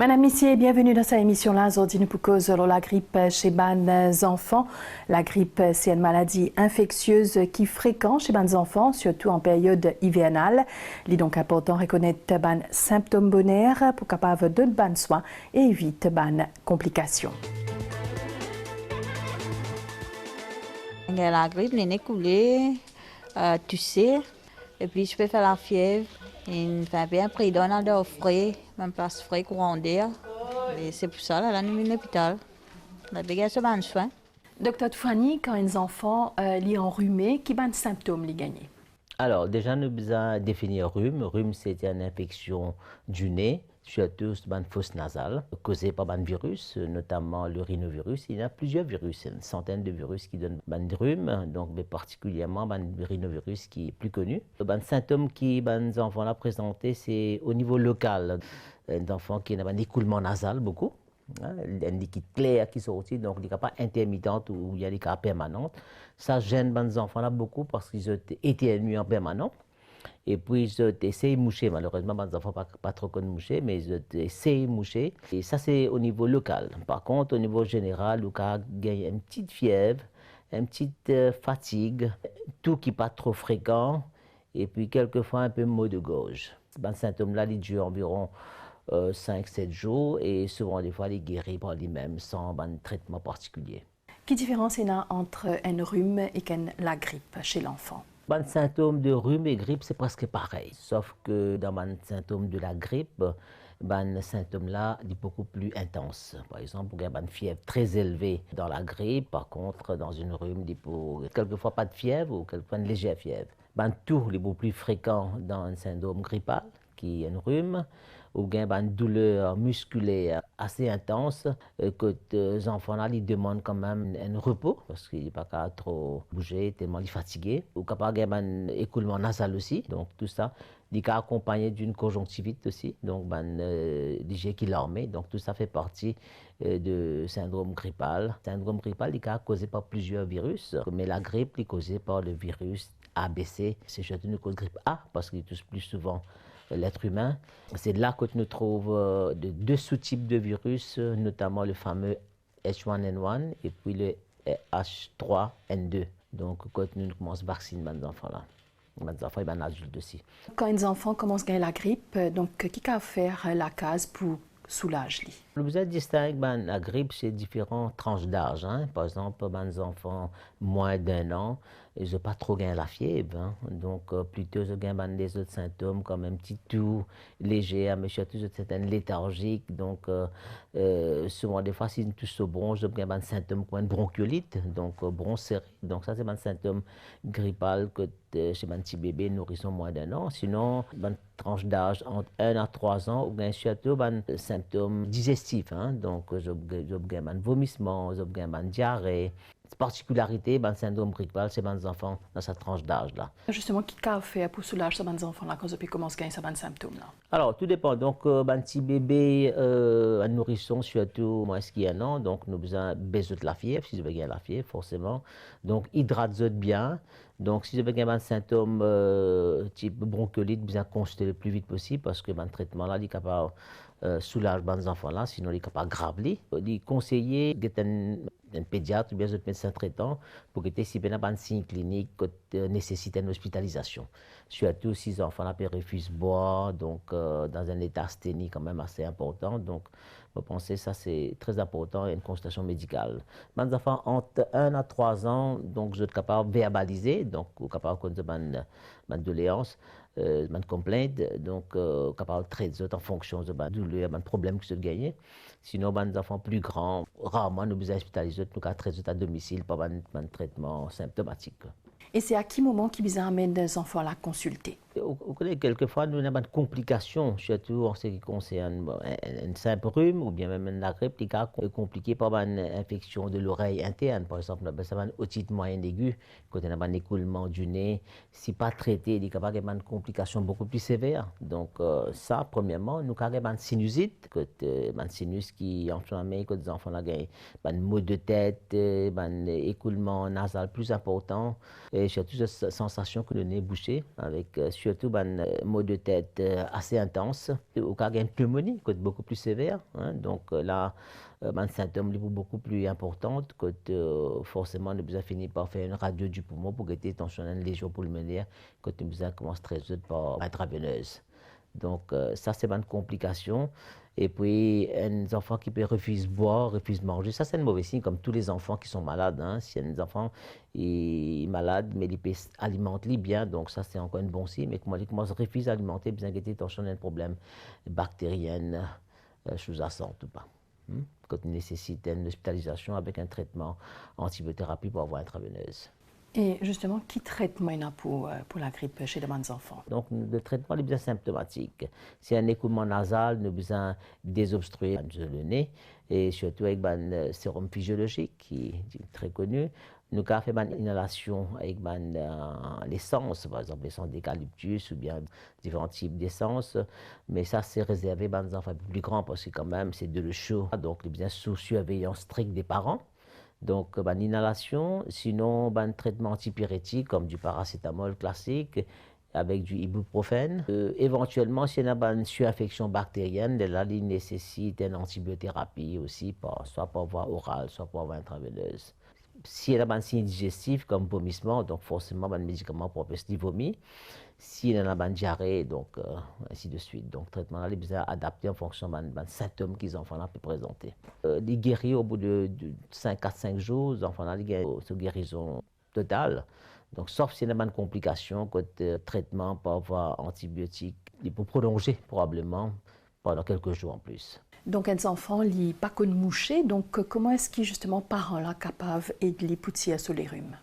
Madame, Messieurs, bienvenue dans cette émission-là. Aujourd'hui, nous causons la grippe chez les enfants. La grippe, c'est une maladie infectieuse qui est fréquente chez les enfants, surtout en période hivernale. Il est donc important de reconnaître les symptômes bonnaires pour capable de bonnes soins et éviter les complications. La grippe, les nez coulés, tu sais, et puis je peux faire la fièvre. Il fait bien pris dans un frais, même place frais, courant d'air. Et c'est pour ça, là, nous sommes à l'hôpital. La dégâts se ban soin. Docteur Tfani, quand un enfant est enrhumé, quels sont les symptômes les gagner? Alors, déjà, nous devons définir rhume. Rhume, c'est une infection du nez, surtout une fosse nasale, causée par un virus, notamment le rhinovirus. Il y a plusieurs virus, une centaine de virus qui donnent un rhume, donc mais particulièrement le rhinovirus qui est plus connu. Les symptômes que les enfants ont présentés, c'est au niveau local. Un enfant qui a un écoulement nasal, beaucoup. Un liquide clair qui sortit, donc il n'y a pas intermittente ou il y a des cas permanents. Ça gêne les enfants là beaucoup parce qu'ils ont éternué en permanence. Et puis ils essayent de moucher. Malheureusement, les enfants ne pas trop de moucher, mais ils essayent de moucher. Et ça, c'est au niveau local. Par contre, au niveau général, le cas gagne une petite fièvre, une petite fatigue, tout qui n'est pas trop fréquent, et puis quelquefois un peu maux de gorge. Ces symptômes-là, ils durent environ 5-7 jours et souvent des fois les guérit par lui-même sans un traitement particulier. Quelle différence il y a entre un rhume et la grippe chez l'enfant? Les symptômes de rhume et grippe, c'est presque pareil, sauf que dans les symptômes de la grippe, les symptômes-là sont beaucoup plus intenses. Par exemple, il y a une fièvre très élevée dans la grippe, par contre, dans une rhume, il y a quelquefois pas de fièvre ou quelquefois une légère fièvre. Le tour est beaucoup plus fréquent dans un syndrome grippal, qui est un rhume, ou bien une douleur musculaire assez intense, que les enfants-là ils demandent quand même un repos, parce qu'ils n'ont pas qu'à trop bouger, tellement ils sont fatigués, ou capable un écoulement nasal aussi, donc tout ça, il est accompagné d'une conjonctivite aussi, donc des qui l'armée, donc tout ça fait partie de syndrome grippal. Le syndrome grippal il est causé par plusieurs virus, mais la grippe est causée par le virus ABC, c'est surtout une cause grippe A, parce qu'il touche plus souvent l'être humain. C'est là que nous trouvons deux sous-types de virus, notamment le fameux H1N1 et puis le H3N2. Donc, quand nous commençons à vacciner les enfants-là, les enfants et les adultes aussi. Quand les enfants commencent à gagner la grippe, donc qui va faire la case pour soulager? Vous avez distingué la grippe chez différentes tranches d'âge. Hein. Par exemple, les enfants moins d'1 an, ils n'ont pas trop gagné la fièvre. Hein. Donc, plutôt, ils ont des autres symptômes comme un petit toux léger, mais surtout certaines léthargiques. Donc, souvent, des fois, si une touche au bronche, ils ont des symptômes comme une bronchiolite, donc bronche serré. Donc, ça, c'est un symptôme grippal que chez un petit bébé nourrisson moins d'1 an. Sinon, une tranche d'âge entre 1 à 3 ans, ou bien surtout des symptômes digestifs. Hein? Donc, j'ai un vomissement, j'ai un diarrhée. Particularité, le syndrome grippal, c'est les enfants dans cette tranche d'âge-là. Justement, qui va faire pour soulager ces enfants-là quand ils commencent à gagner ces symptômes-là? Alors, tout dépend. Donc, un petit bébé, un nourrisson, surtout moins qu'il y a un an, donc nous avons besoin de la fièvre, si je veux gagner la fièvre, forcément. Donc, hydrate-vous bien. Donc, si je veux gagner un symptôme type bronchiolite, besoin de consulter le plus vite possible parce que le traitement-là, il est capable de soulager les enfants-là, sinon il est capable de grave. Il est conseillé d'être un pédiatre ou bien un médecin traitant pour que si il y a un signe clinique qui nécessite une hospitalisation. Surtout si les enfants refusent de boire, donc dans un état asthénie quand même assez important. Donc, vous pensez ça c'est très important, une consultation médicale. Les enfants entre 1 à 3 ans, donc vous êtes capable de verbaliser, donc vous êtes capable de faire une doléance, une complainte, donc capable de traiter en fonction de la douleur, un problème que vous avez gagné. Sinon, les enfants plus grands, rarement nous besoin hospitaliser, nous avons traiter à domicile par un traitement symptomatique. Et c'est à quel moment qu'ils amènent les enfants à la consulter? Quelquefois, nous avons des complications, surtout en ce qui concerne un simple rhume ou bien même la grippe, qui est compliquée par une infection de l'oreille interne. Par exemple, ça va une otite moyenne aiguë, quand on a un écoulement du nez. Si pas traité, il est capable d'avoir une complication beaucoup plus sévère. Donc, ça, premièrement, nous avons une sinusite, un sinus qui est inflammé, que les enfants ont un maux de tête, un écoulement nasal plus important, et surtout cette sensation que le nez est bouché, avec surtout surtout maux de tête assez intenses, au cas d'une pneumonie, qui est beaucoup plus sévère. Hein, donc là, symptômes beaucoup plus importants, que forcément, on a besoin finir par faire une radio du poumon pour guetter tension lésion pulmonaire, quand on a besoin commence très vite par intraveineuse. Donc ça, c'est une complication. Et puis, un enfant qui peut refuser de boire, refuse de manger, ça c'est un mauvais signe, comme tous les enfants qui sont malades. Hein. Si un enfant est malade, mais il peut alimenter bien, donc ça c'est encore un bon signe. Mais quand il commence à refuser d'alimenter, bien qu'il y ait un problème bactérien, sous-jacente ou pas. Quand il nécessite une hospitalisation avec un traitement antibiothérapie pour avoir intraveineuse. Et justement, quel traitement il y a pour la grippe chez les enfants? Donc, le traitement est bien symptomatique. Si un écoulement nasal, nous avons besoin désobstruer le nez, et surtout avec un sérum physiologique qui est très connu. Nous avons fait une inhalation avec l'essence, par exemple l'essence d'eucalyptus ou bien différents types d'essence. Mais ça, c'est réservé aux enfants plus grands parce que quand même, c'est de l'eau chaude. Donc, il est bien sous surveillance stricte des parents. Donc, inhalation, sinon, traitement antipyrétique comme du paracétamol classique avec du ibuprofène. Éventuellement, s'il y a une surinfection bactérienne, là, il nécessite une antibiothérapie aussi, soit par voie orale, soit par voie intraveineuse. S'il y a un signe digestif comme vomissement, donc forcément, un médicament pour empêcher de vomir. S'il y a une diarrhée, donc ainsi de suite. Donc, le traitement là, est adapté en fonction des symptômes que les enfants là peuvent présenter. Les guéris au bout de 4-5 jours, les enfants là, ils ont une guérison totale. Donc, sauf s'il y a une complication, côté traitement par voie antibiotique, il peut prolonger probablement pendant quelques jours en plus. Donc, les enfants ne pas connu moucher. Donc, comment est-ce que justement parents là capables de les pousser sur les rhumes?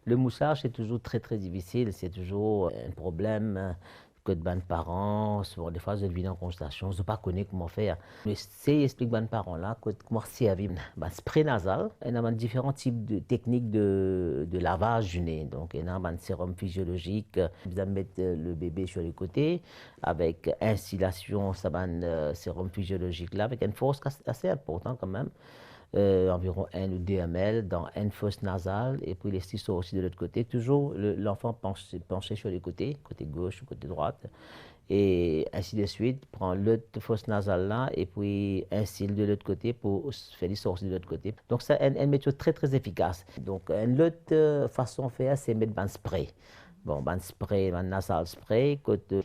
Le moussage, c'est toujours très très difficile, c'est toujours un problème que de bonnes parents, souvent des fois, je vis en consultation, je ne sais pas connaître comment faire. J'essaie d'expliquer aux parents là comment servir un spray nasal. Il y a différents types de techniques de lavage du nez. Donc, il y a un sérum physiologique, vous allez mettre le bébé sur les côtés, avec instillation, ça va un sérum physiologique là, avec une force assez importante quand même. Environ 1 ou 2 ml dans une fosse nasale et puis les stylos aussi de l'autre côté. Toujours l'enfant penché sur les côtés, côté gauche ou côté droite. Et ainsi de suite, prend l'autre fosse nasale là et puis instille de l'autre côté pour faire les sorties de l'autre côté. Donc c'est une méthode très très efficace. Donc une autre façon de faire, c'est mettre un spray. Bon, un spray, un nasal spray,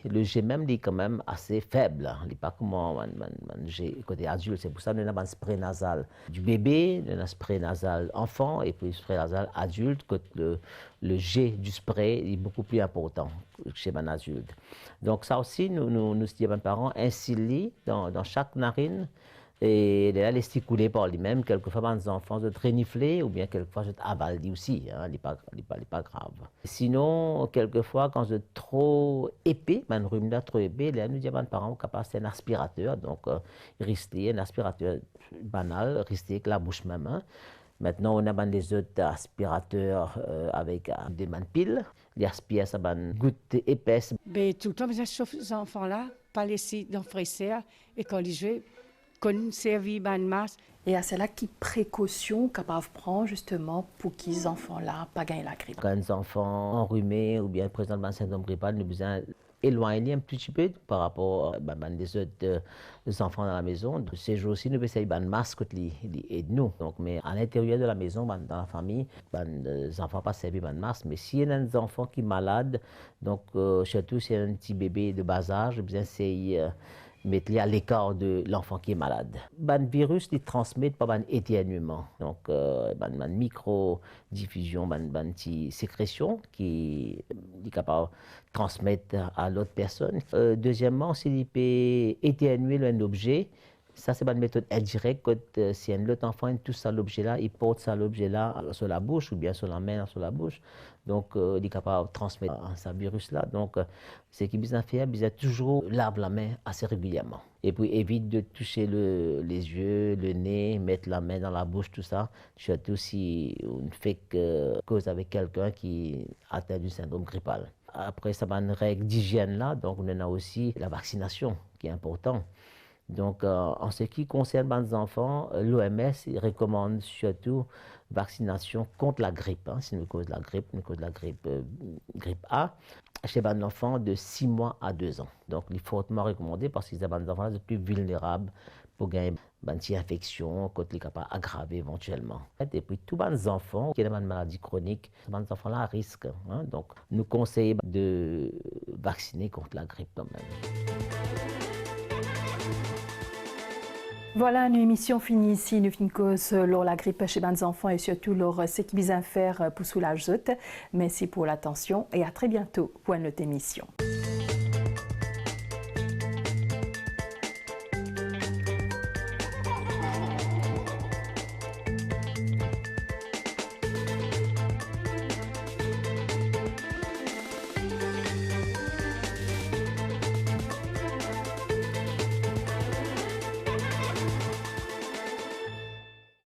le jet même est quand même assez faible. Il n'est pas comme un jet côté adulte. C'est pour ça qu'on a un spray nasal du bébé, un spray nasal enfant et puis un spray nasal adulte. Le jet du spray est beaucoup plus important chez un adulte. Donc ça aussi, nous disons aux parents, instiller dans chaque narine. Et là, les couler par lui-même, quelquefois, les enfants se renifler ou bien quelquefois, je avaler aussi, hein, il n'est pas grave. Sinon, quelquefois, quand c'est trop épais, un rhume là trop épais, là, nous disons aux parents capables c'est un aspirateur, donc rester un aspirateur banal, rester avec la bouche même. Hein. Maintenant, on a des autres aspirateurs avec des piles. Les aspirent, ça a une goutte épaisse. Mais tout le temps, je chauffe ces enfants-là, pas laisser dans le fraîcheur, et quand ils jouent, conserver une masse. Et à cela, qui précautions capables prendre justement pour qu'ils les enfants-là pas gagner la grippe? Quand les enfants enrhumés ou bien présentent un syndrome grippal, nous avons besoin d'éloigner un petit peu par rapport à des autres enfants dans la maison. Ces jours-ci, nous essayons de masque de nous. Donc, mais à l'intérieur de la maison, dans la famille, les enfants pas servir de masque. Mais s'il y a des enfants qui sont malades, donc surtout si y a un petit bébé de bas âge, nous essayons mettre à l'écart de l'enfant qui est malade. Le virus il transmet par un éternuement, donc une micro-diffusion, une petite sécrétion qui est capable de transmettre à l'autre personne. Deuxièmement, s'il peut éternuer un objet, ça c'est une méthode indirecte. Quand si un autre enfant touche ça l'objet-là, il porte ça l'objet-là sur la bouche ou bien sur la main sur la bouche. Donc, il est capable de transmettre ce virus-là. Donc, ce qu'il besoin faire, il toujours laver la main assez régulièrement. Et puis, évite de toucher les yeux, le nez, mettre la main dans la bouche, tout ça. Surtout si on fait cause avec quelqu'un qui atteint du syndrome grippal. Après, ça va une règle d'hygiène là. Donc, on a aussi la vaccination qui est importante. Donc, en ce qui concerne les enfants, l'OMS recommande surtout vaccination contre la grippe. C'est une cause de la grippe, grippe A, chez les enfants de 6 mois à 2 ans. Donc, il est fortement recommandé parce que les enfants sont plus vulnérables pour gagner une infection, quand ils sont capables d'aggraver éventuellement. Et puis, tous les enfants qui ont une maladie chronique, ces enfants-là à risque. Donc, nous conseillons de vacciner contre la grippe quand même. Voilà, une émission finie ici. Nous finissons sur la grippe chez les enfants et surtout ce qu'ils ont faire pour soulager. Merci pour l'attention et à très bientôt pour une autre émission.